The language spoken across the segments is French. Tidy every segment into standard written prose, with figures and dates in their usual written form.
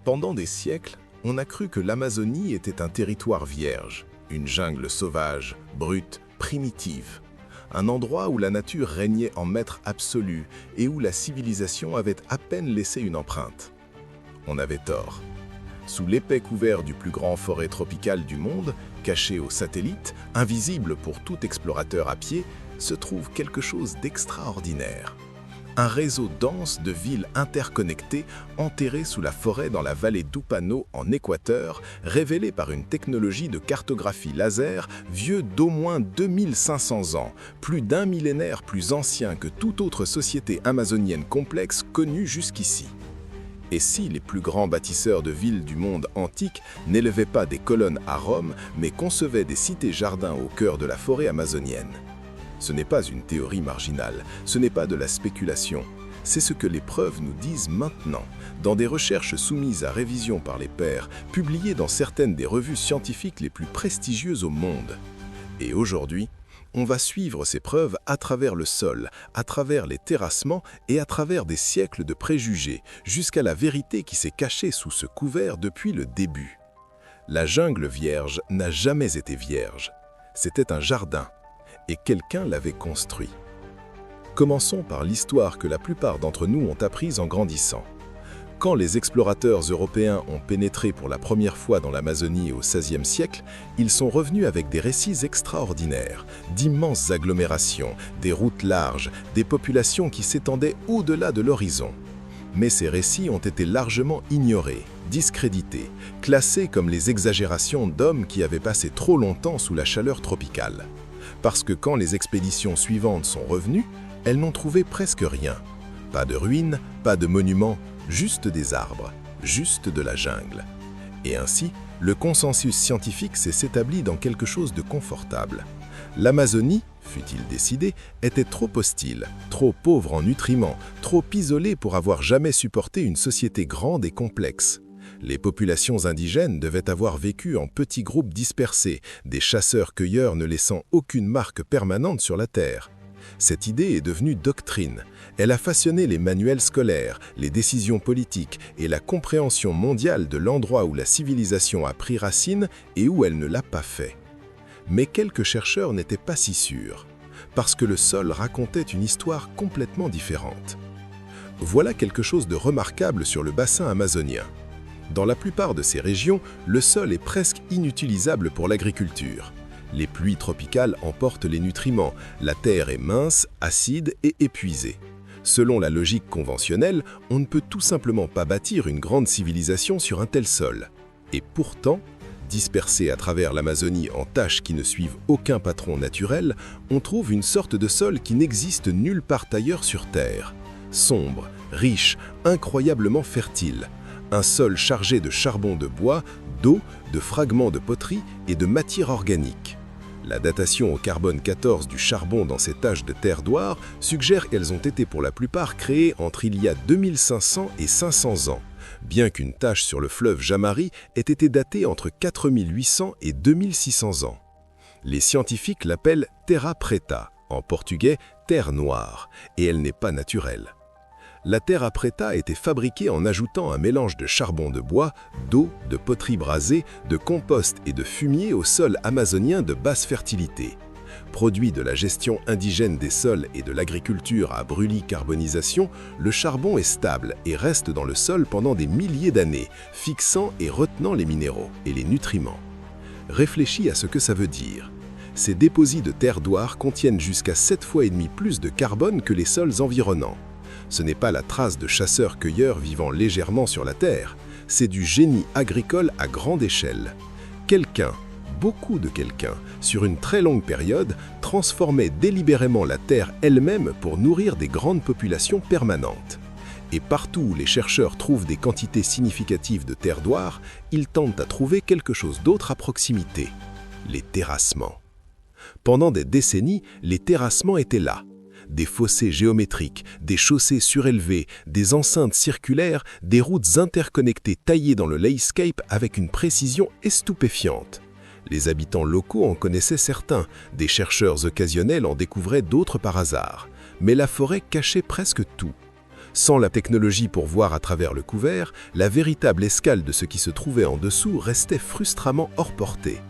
Pendant des siècles, on a cru que l'Amazonie était un territoire vierge, une jungle sauvage, brute, primitive. Un endroit où la nature régnait en maître absolu et où la civilisation avait à peine laissé une empreinte. On avait tort. Sous l'épais couvert du plus grand forêt tropicale du monde, caché aux satellites, invisible pour tout explorateur à pied, se trouve quelque chose d'extraordinaire. Un réseau dense de villes interconnectées enterrées sous la forêt dans la vallée d'Upano en Équateur, révélée par une technologie de cartographie laser vieux d'au moins 2500 ans, plus d'un millénaire plus ancien que toute autre société amazonienne complexe connue jusqu'ici. Et si les plus grands bâtisseurs de villes du monde antique n'élevaient pas des colonnes à Rome, mais concevaient des cités-jardins au cœur de la forêt amazonienne? Ce n'est pas une théorie marginale, ce n'est pas de la spéculation. C'est ce que les preuves nous disent maintenant, dans des recherches soumises à révision par les pairs, publiées dans certaines des revues scientifiques les plus prestigieuses au monde. Et aujourd'hui, on va suivre ces preuves à travers le sol, à travers les terrassements et à travers des siècles de préjugés, jusqu'à la vérité qui s'est cachée sous ce couvert depuis le début. La jungle vierge n'a jamais été vierge. C'était un jardin. Et quelqu'un l'avait construit. Commençons par l'histoire que la plupart d'entre nous ont apprise en grandissant. Quand les explorateurs européens ont pénétré pour la première fois dans l'Amazonie au XVIe siècle, ils sont revenus avec des récits extraordinaires, d'immenses agglomérations, des routes larges, des populations qui s'étendaient au-delà de l'horizon. Mais ces récits ont été largement ignorés, discrédités, classés comme les exagérations d'hommes qui avaient passé trop longtemps sous la chaleur tropicale. Parce que quand les expéditions suivantes sont revenues, elles n'ont trouvé presque rien. Pas de ruines, pas de monuments, juste des arbres, juste de la jungle. Et ainsi, le consensus scientifique s'est établi dans quelque chose de confortable. L'Amazonie, fut-il décidé, était trop hostile, trop pauvre en nutriments, trop isolée pour avoir jamais supporté une société grande et complexe. Les populations indigènes devaient avoir vécu en petits groupes dispersés, des chasseurs-cueilleurs ne laissant aucune marque permanente sur la terre. Cette idée est devenue doctrine. Elle a façonné les manuels scolaires, les décisions politiques et la compréhension mondiale de l'endroit où la civilisation a pris racine et où elle ne l'a pas fait. Mais quelques chercheurs n'étaient pas si sûrs, parce que le sol racontait une histoire complètement différente. Voilà quelque chose de remarquable sur le bassin amazonien. Dans la plupart de ces régions, le sol est presque inutilisable pour l'agriculture. Les pluies tropicales emportent les nutriments, la terre est mince, acide et épuisée. Selon la logique conventionnelle, on ne peut tout simplement pas bâtir une grande civilisation sur un tel sol. Et pourtant, dispersés à travers l'Amazonie en taches qui ne suivent aucun patron naturel, on trouve une sorte de sol qui n'existe nulle part ailleurs sur Terre. Sombre, riche, incroyablement fertile. Un sol chargé de charbon de bois, d'eau, de fragments de poterie et de matière organique. La datation au carbone 14 du charbon dans ces taches de terre d'Oire suggère qu'elles ont été pour la plupart créées entre il y a 2500 et 500 ans, bien qu'une tache sur le fleuve Jamari ait été datée entre 4800 et 2600 ans. Les scientifiques l'appellent terra preta, en portugais terre noire, et elle n'est pas naturelle. La terra preta a été fabriquée en ajoutant un mélange de charbon de bois, d'eau, de poterie brasée, de compost et de fumier au sol amazonien de basse fertilité. Produit de la gestion indigène des sols et de l'agriculture à brûlis-carbonisation, le charbon est stable et reste dans le sol pendant des milliers d'années, fixant et retenant les minéraux et les nutriments. Réfléchis à ce que ça veut dire. Ces déposits de terre d'Oire contiennent jusqu'à 7 fois et demi plus de carbone que les sols environnants. Ce n'est pas la trace de chasseurs-cueilleurs vivant légèrement sur la terre, c'est du génie agricole à grande échelle. Quelqu'un, beaucoup de quelqu'un, sur une très longue période, transformait délibérément la terre elle-même pour nourrir des grandes populations permanentes. Et partout où les chercheurs trouvent des quantités significatives de terre d'Oire, ils tentent à trouver quelque chose d'autre à proximité, les terrassements. Pendant des décennies, les terrassements étaient là. Des fossés géométriques, des chaussées surélevées, des enceintes circulaires, des routes interconnectées taillées dans le landscape avec une précision estupéfiante. Les habitants locaux en connaissaient certains, des chercheurs occasionnels en découvraient d'autres par hasard. Mais la forêt cachait presque tout. Sans la technologie pour voir à travers le couvert, la véritable escale de ce qui se trouvait en dessous restait frustramment hors portée.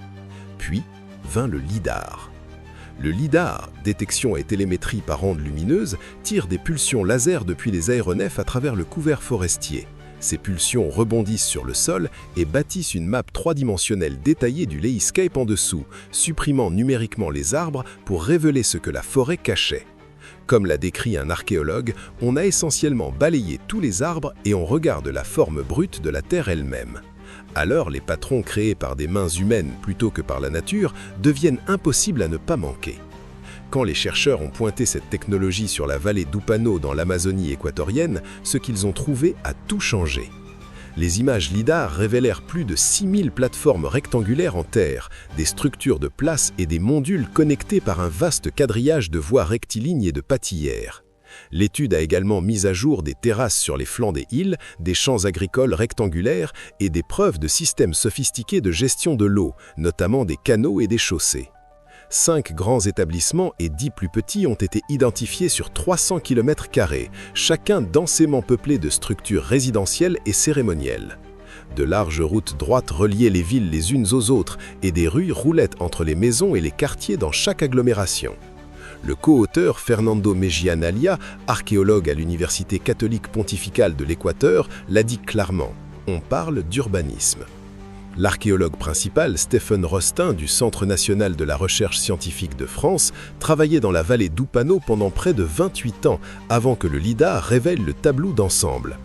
Puis vint le lidar. Le lidar, détection et télémétrie par ondes lumineuses, tire des pulsions laser depuis les aéronefs à travers le couvert forestier. Ces pulsions rebondissent sur le sol et bâtissent une map trois-dimensionnelle détaillée du landscape en dessous, supprimant numériquement les arbres pour révéler ce que la forêt cachait. Comme l'a décrit un archéologue, on a essentiellement balayé tous les arbres et on regarde la forme brute de la terre elle-même. Alors les patrons créés par des mains humaines plutôt que par la nature deviennent impossibles à ne pas manquer. Quand les chercheurs ont pointé cette technologie sur la vallée d'Upano dans l'Amazonie équatorienne, ce qu'ils ont trouvé a tout changé. Les images LIDAR révélèrent plus de 6000 plateformes rectangulaires en terre, des structures de place et des mondules connectés par un vaste quadrillage de voies rectilignes et de patillères. L'étude a également mis à jour des terrasses sur les flancs des îles, des champs agricoles rectangulaires et des preuves de systèmes sophistiqués de gestion de l'eau, notamment des canaux et des chaussées. 5 grands établissements et 10 plus petits ont été identifiés sur 300 km², chacun densément peuplé de structures résidentielles et cérémonielles. De larges routes droites reliaient les villes les unes aux autres et des rues roulaient entre les maisons et les quartiers dans chaque agglomération. Le co-auteur Fernando Mejía Nalía, archéologue à l'Université catholique pontificale de l'Équateur, l'a dit clairement « On parle d'urbanisme ». L'archéologue principal, Stephen Rostin, du Centre national de la recherche scientifique de France, travaillait dans la vallée d'Upano pendant près de 28 ans avant que le lidar révèle le tableau d'ensemble.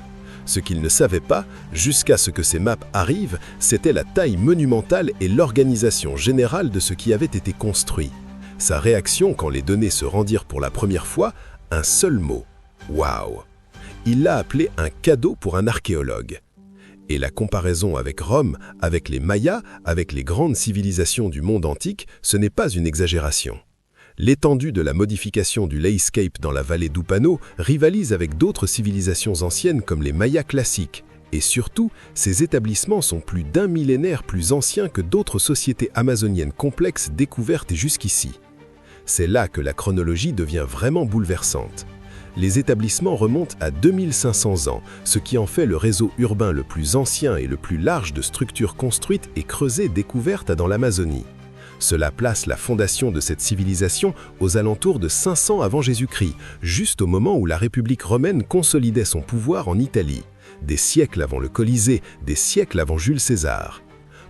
Ce qu'il ne savait pas, jusqu'à ce que ces maps arrivent, c'était la taille monumentale et l'organisation générale de ce qui avait été construit. Sa réaction quand les données se rendirent pour la première fois, un seul mot, « Waouh !» Il l'a appelé un cadeau pour un archéologue. Et la comparaison avec Rome, avec les Mayas, avec les grandes civilisations du monde antique, ce n'est pas une exagération. L'étendue de la modification du landscape dans la vallée d'Upano rivalise avec d'autres civilisations anciennes comme les Mayas classiques. Et surtout, ces établissements sont plus d'un millénaire plus anciens que d'autres sociétés amazoniennes complexes découvertes jusqu'ici. C'est là que la chronologie devient vraiment bouleversante. Les établissements remontent à 2500 ans, ce qui en fait le réseau urbain le plus ancien et le plus large de structures construites et creusées découvertes dans l'Amazonie. Cela place la fondation de cette civilisation aux alentours de 500 avant Jésus-Christ, juste au moment où la République romaine consolidait son pouvoir en Italie. Des siècles avant le Colisée, des siècles avant Jules César.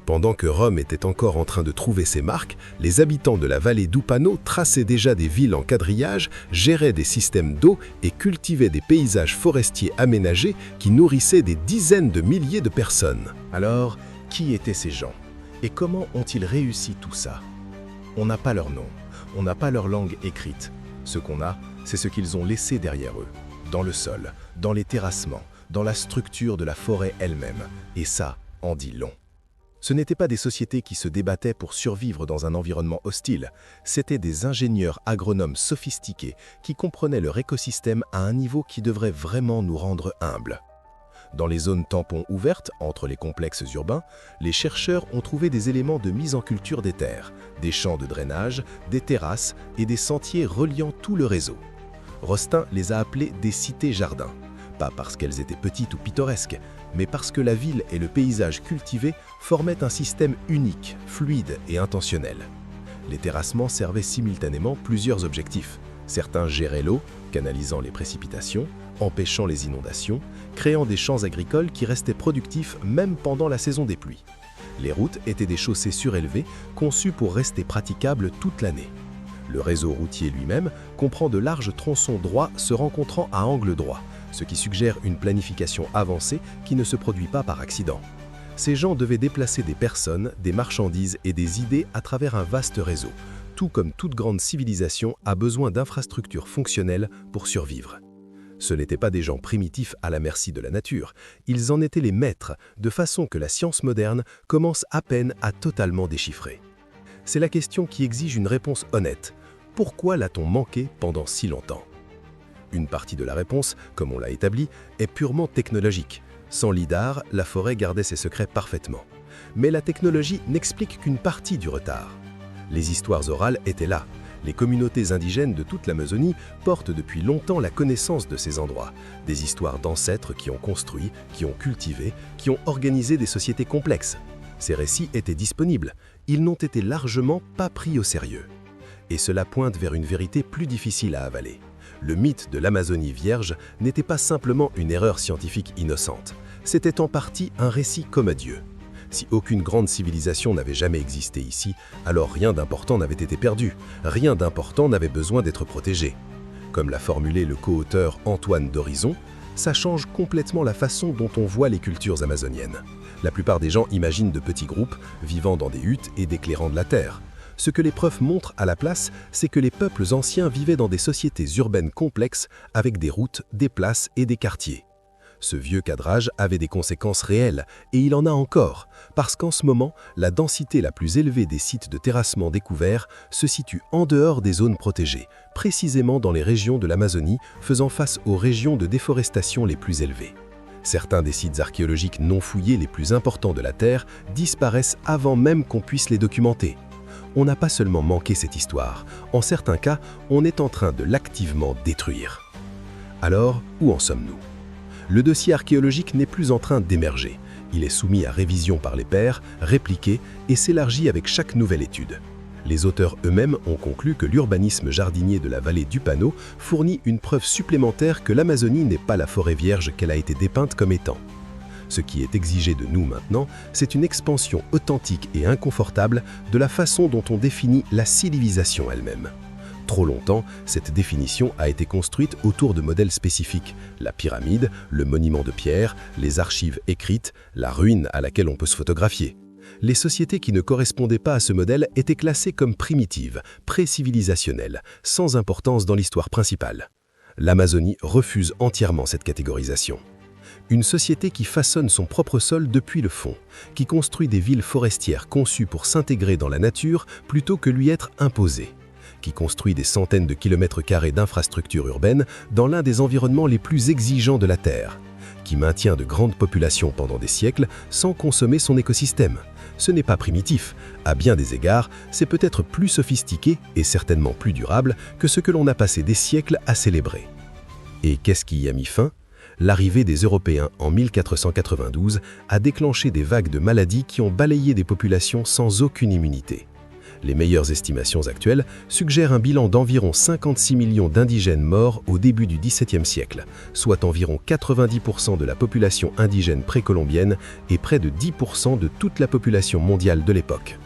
Pendant que Rome était encore en train de trouver ses marques, les habitants de la vallée d'Upano traçaient déjà des villes en quadrillage, géraient des systèmes d'eau et cultivaient des paysages forestiers aménagés qui nourrissaient des dizaines de milliers de personnes. Alors, qui étaient ces gens? Et comment ont-ils réussi tout ça? On n'a pas leur nom, on n'a pas leur langue écrite. Ce qu'on a, c'est ce qu'ils ont laissé derrière eux, dans le sol, dans les terrassements, dans la structure de la forêt elle-même. Et ça en dit long. Ce n'étaient pas des sociétés qui se débattaient pour survivre dans un environnement hostile, c'étaient des ingénieurs agronomes sophistiqués qui comprenaient leur écosystème à un niveau qui devrait vraiment nous rendre humbles. Dans les zones tampons ouvertes entre les complexes urbains, les chercheurs ont trouvé des éléments de mise en culture des terres, des champs de drainage, des terrasses et des sentiers reliant tout le réseau. Rostin les a appelés des cités-jardins, pas parce qu'elles étaient petites ou pittoresques, mais parce que la ville et le paysage cultivé formaient un système unique, fluide et intentionnel. Les terrassements servaient simultanément plusieurs objectifs. Certains géraient l'eau, canalisant les précipitations, empêchant les inondations, créant des champs agricoles qui restaient productifs même pendant la saison des pluies. Les routes étaient des chaussées surélevées, conçues pour rester praticables toute l'année. Le réseau routier lui-même comprend de larges tronçons droits se rencontrant à angle droit, ce qui suggère une planification avancée qui ne se produit pas par accident. Ces gens devaient déplacer des personnes, des marchandises et des idées à travers un vaste réseau, tout comme toute grande civilisation a besoin d'infrastructures fonctionnelles pour survivre. Ce n'étaient pas des gens primitifs à la merci de la nature, ils en étaient les maîtres, de façon que la science moderne commence à peine à totalement déchiffrer. C'est la question qui exige une réponse honnête. Pourquoi l'a-t-on manqué pendant si longtemps? Une partie de la réponse, comme on l'a établi, est purement technologique. Sans lidar, la forêt gardait ses secrets parfaitement. Mais la technologie n'explique qu'une partie du retard. Les histoires orales étaient là. Les communautés indigènes de toute l'Amazonie portent depuis longtemps la connaissance de ces endroits, des histoires d'ancêtres qui ont construit, qui ont cultivé, qui ont organisé des sociétés complexes. Ces récits étaient disponibles, ils n'ont été largement pas pris au sérieux. Et cela pointe vers une vérité plus difficile à avaler. Le mythe de l'Amazonie vierge n'était pas simplement une erreur scientifique innocente, c'était en partie un récit comme à Dieu. Si aucune grande civilisation n'avait jamais existé ici, alors rien d'important n'avait été perdu, rien d'important n'avait besoin d'être protégé. Comme l'a formulé le co-auteur Antoine d'Horizon, ça change complètement la façon dont on voit les cultures amazoniennes. La plupart des gens imaginent de petits groupes vivant dans des huttes et déclairant de la terre. Ce que les preuves montrent à la place, c'est que les peuples anciens vivaient dans des sociétés urbaines complexes avec des routes, des places et des quartiers. Ce vieux cadrage avait des conséquences réelles, et il en a encore, parce qu'en ce moment, la densité la plus élevée des sites de terrassement découverts se situe en dehors des zones protégées, précisément dans les régions de l'Amazonie faisant face aux régions de déforestation les plus élevées. Certains des sites archéologiques non fouillés les plus importants de la Terre disparaissent avant même qu'on puisse les documenter. On n'a pas seulement manqué cette histoire, en certains cas, on est en train de l'activement détruire. Alors, où en sommes-nous ? Le dossier archéologique n'est plus en train d'émerger. Il est soumis à révision par les pairs, répliqué et s'élargit avec chaque nouvelle étude. Les auteurs eux-mêmes ont conclu que l'urbanisme jardinier de la vallée du Pano fournit une preuve supplémentaire que l'Amazonie n'est pas la forêt vierge qu'elle a été dépeinte comme étant. Ce qui est exigé de nous maintenant, c'est une expansion authentique et inconfortable de la façon dont on définit la civilisation elle-même. Trop longtemps, cette définition a été construite autour de modèles spécifiques, la pyramide, le monument de pierre, les archives écrites, la ruine à laquelle on peut se photographier. Les sociétés qui ne correspondaient pas à ce modèle étaient classées comme primitives, pré-civilisationnelles, sans importance dans l'histoire principale. L'Amazonie refuse entièrement cette catégorisation. Une société qui façonne son propre sol depuis le fond, qui construit des villes forestières conçues pour s'intégrer dans la nature plutôt que lui être imposées, qui construit des centaines de kilomètres carrés d'infrastructures urbaines dans l'un des environnements les plus exigeants de la Terre, qui maintient de grandes populations pendant des siècles sans consommer son écosystème. Ce n'est pas primitif. À bien des égards, c'est peut-être plus sophistiqué et certainement plus durable que ce que l'on a passé des siècles à célébrer. Et qu'est-ce qui y a mis fin ? L'arrivée des Européens en 1492 a déclenché des vagues de maladies qui ont balayé des populations sans aucune immunité. Les meilleures estimations actuelles suggèrent un bilan d'environ 56 millions d'indigènes morts au début du XVIIe siècle, soit environ 90% de la population indigène précolombienne et près de 10% de toute la population mondiale de l'époque.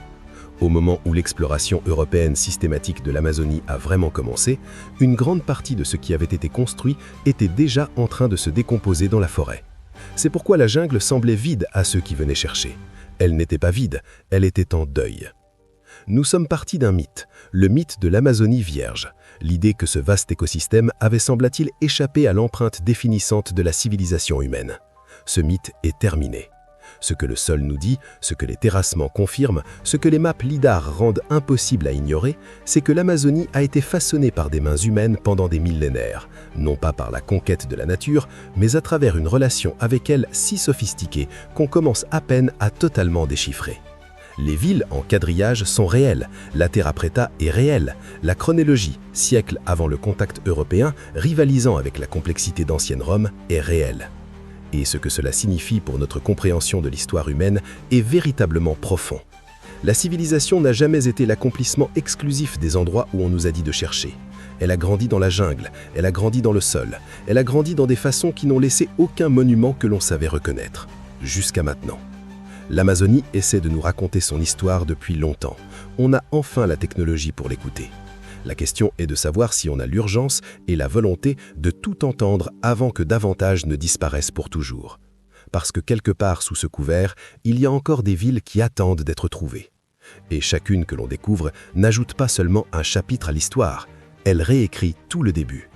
Au moment où l'exploration européenne systématique de l'Amazonie a vraiment commencé, une grande partie de ce qui avait été construit était déjà en train de se décomposer dans la forêt. C'est pourquoi la jungle semblait vide à ceux qui venaient chercher. Elle n'était pas vide, elle était en deuil. Nous sommes partis d'un mythe, le mythe de l'Amazonie vierge, l'idée que ce vaste écosystème avait semble-t-il échappé à l'empreinte définissante de la civilisation humaine. Ce mythe est terminé. Ce que le sol nous dit, ce que les terrassements confirment, ce que les maps LIDAR rendent impossible à ignorer, c'est que l'Amazonie a été façonnée par des mains humaines pendant des millénaires, non pas par la conquête de la nature, mais à travers une relation avec elle si sophistiquée qu'on commence à peine à totalement déchiffrer. Les villes en quadrillage sont réelles, la terra preta est réelle, la chronologie, siècles avant le contact européen, rivalisant avec la complexité d'ancienne Rome, est réelle. Et ce que cela signifie pour notre compréhension de l'histoire humaine est véritablement profond. La civilisation n'a jamais été l'accomplissement exclusif des endroits où on nous a dit de chercher. Elle a grandi dans la jungle, elle a grandi dans le sol, elle a grandi dans des façons qui n'ont laissé aucun monument que l'on savait reconnaître, jusqu'à maintenant. L'Amazonie essaie de nous raconter son histoire depuis longtemps. On a enfin la technologie pour l'écouter. La question est de savoir si on a l'urgence et la volonté de tout entendre avant que davantage ne disparaissent pour toujours. Parce que quelque part sous ce couvert, il y a encore des villes qui attendent d'être trouvées. Et chacune que l'on découvre n'ajoute pas seulement un chapitre à l'histoire, elle réécrit tout le début.